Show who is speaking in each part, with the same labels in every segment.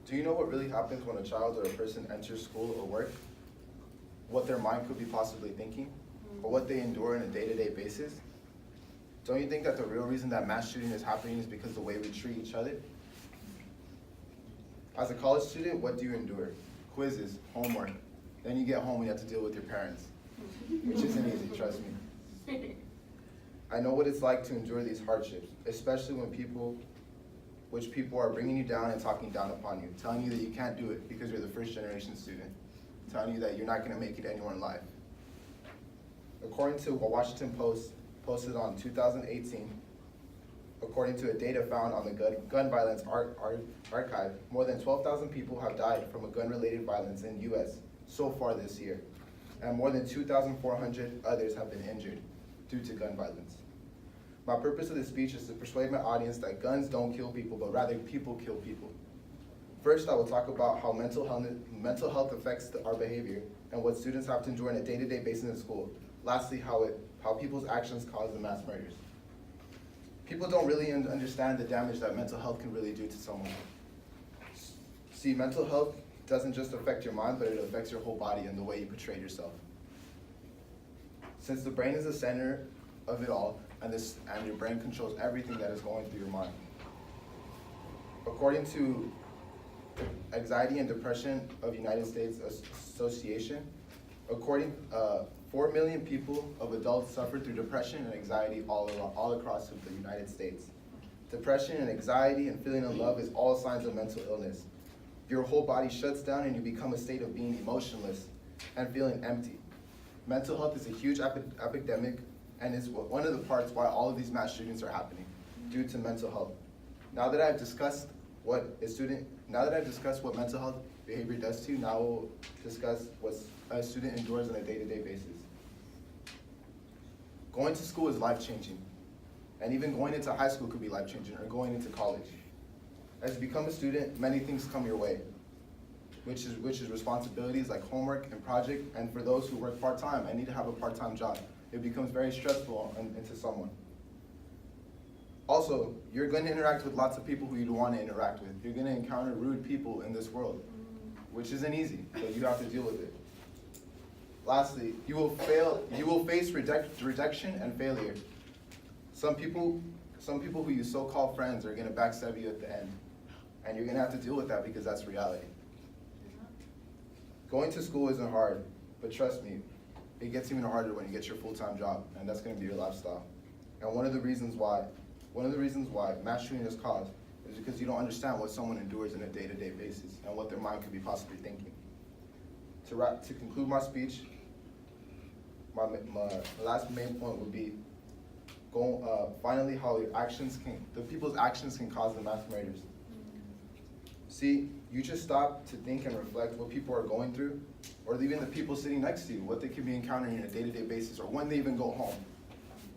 Speaker 1: Do you know what really happens when a child or a person enters school or work? What their mind could be possibly thinking? Or what they endure on a day-to-day basis? Don't you think that the real reason that mass shooting is happening is because of the way we treat each other? As a college student, what do you endure? Quizzes, homework. Then you get home and you have to deal with your parents, which isn't easy, trust me. I know what it's like to endure these hardships, especially when people are bringing you down and talking down upon you, telling you that you can't do it because you're the first generation student, telling you that you're not going to make it anywhere in life. According to a Washington Post posted on 2018, according to a data found on the gun violence archive, more than 12,000 people have died from a gun-related violence in the U.S. so far this year, and more than 2,400 others have been injured due to gun violence. My purpose of this speech is to persuade my audience that guns don't kill people, but rather people kill people. First, I will talk about how mental health affects our behavior and what students have to endure on a day-to-day basis in school. Lastly, how people's actions cause the mass murders. People don't really understand the damage that mental health can really do to someone. See, mental health doesn't just affect your mind, but it affects your whole body and the way you portray yourself. Since the brain is the center of it all, and your brain controls everything that is going through your mind. According to Anxiety and Depression of United States Association, 4 million people of adults suffer through depression and anxiety all across the United States. Depression and anxiety and feeling unloved is all signs of mental illness. Your whole body shuts down and you become a state of being emotionless and feeling empty. Mental health is a huge epidemic and is one of the parts why all of these mass shootings are happening, due to mental health. Now that I've discussed what mental health behavior does to you, now we'll discuss what a student endures on a day-to-day basis. Going to school is life-changing, and even going into high school could be life-changing, or going into college. As you become a student, many things come your way, which is responsibilities like homework and project, and for those who work part-time and need to have a part-time job, it becomes very stressful into someone. Also, you're going to interact with lots of people who you don't want to interact with. You're going to encounter rude people in this world, which isn't easy, but you have to deal with it. Lastly, you will face rejection and failure. Some people who you so-called friends are going to backstab you at the end, and you're going to have to deal with that because that's reality. Going to school isn't hard, but trust me, it gets even harder when you get your full-time job, and that's going to be your lifestyle. And one of the reasons why mass shooting is caused is because you don't understand what someone endures on a day-to-day basis and what their mind could be possibly thinking. To conclude my speech, my last main point would be finally how the people's actions can cause the mass murders. See, you just stop to think and reflect what people are going through, or even the people sitting next to you, what they could be encountering on a day-to-day basis, or when they even go home.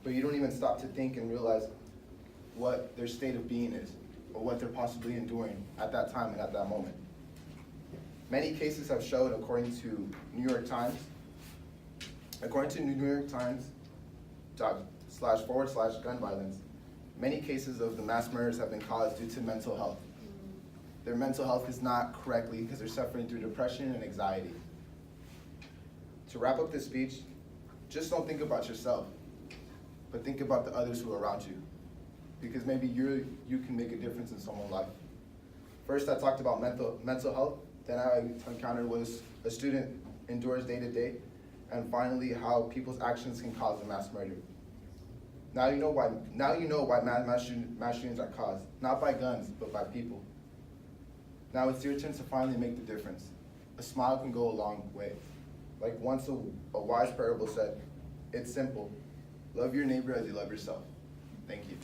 Speaker 1: But you don't even stop to think and realize what their state of being is, or what they're possibly enduring at that time and at that moment. Many cases have shown, according to New York Times, //gun violence, many cases of the mass murders have been caused due to mental health. Their mental health is not correctly because they're suffering through depression and anxiety. To wrap up this speech, just don't think about yourself, but think about the others who are around you, because maybe you can make a difference in someone's life. First, I talked about mental health. Then I encountered was a student endures day to day, and finally, how people's actions can cause a mass murder. Now you know why mass shootings are caused, not by guns, but by people. Now it's your turn to finally make the difference. A smile can go a long way. Like once a wise parable said, it's simple. Love your neighbor as you love yourself. Thank you.